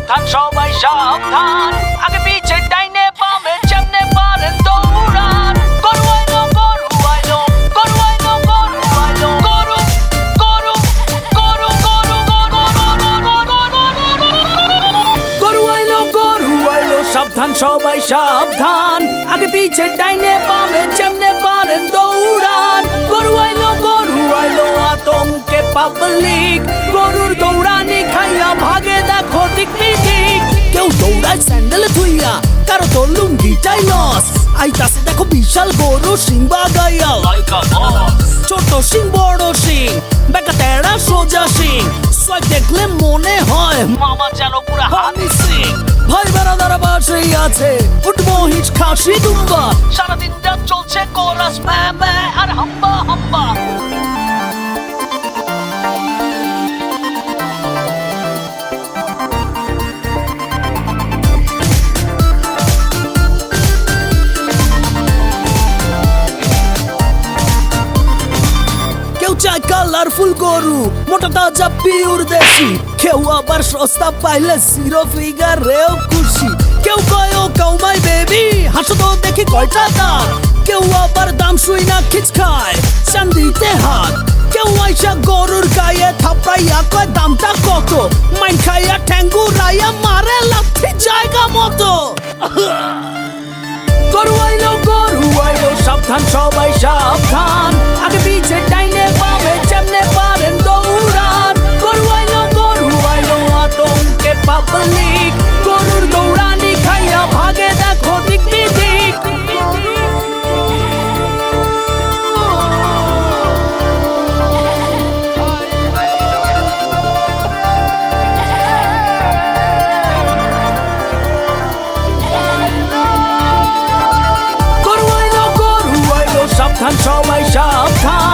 সাবধান সবাই সাবধান, আগে পিছে ডাইনে বামে যেমনে পারেন দৌড়ান। গরু আইলো গরু আইলো গরু আইলো গরু আইলো গরু গরু গরু গরু গরু আইলো গরু আইলো, সাবধান সবাই সাবধান, আগে পিছে ডাইনে বামে যেমনে পারেন দৌড়ান। গরু আইলো আতঙ্কে পাবলিক, গরুর দৌড়ানি খাইয়া ভাগে দেখো দিক বিদিক। কেউ দৌড়ায় স্যান্ডেল ধুইয়া, কারো তো লুঙ্গিটাই লস। আইতাছে দেখো বিশাল গরু সিং বাগাইয়া লাইকা বস। ছোট সিং বড় সিং, বেকা তেড়া সোজা সিং, সোয়াগ দেখলে মনে হয় মামা যেন পুরা হানি সিং। ভাই বেড়াদারা বাসেই আছে, উঠবো হিচ খাসি দুম্বা, সারাদিন যা চলছে কোরাস ম্যা ম্যা আর হাম্বা হাম্বা। চাই কালারফুল গরু, মোটা তাজা পিওর দেশি, কেউ আবার সস্তা পাইলে জিরো ফিগারেও খুশি। কেউ কয় ও কাউমাই বেবি, হাসো তো দেখি কয়টা দাঁত। কেউ আবার দাম শুই না খিচ খায়, চান্দিতে হাত। কেউ আইসা গরুর গায়ে থাপড়াইয়া কয় দামটা কত, মাইন খাইয়া ঠ্যাঙ্গুরাইয়া মারে লাথি জায়গা মতো। গরু আইলো সাবধান সবাই সাবধান, আগে পিছে ডাইনে বামে যেমনে পারেন দৌড়ান। গরু আইলো আতঙ্কে পাবলিক, গরুর দৌড়ানি খাইয়া ভাগে দেখো দিক বিদিক। সাবধান সবাই সাবধান,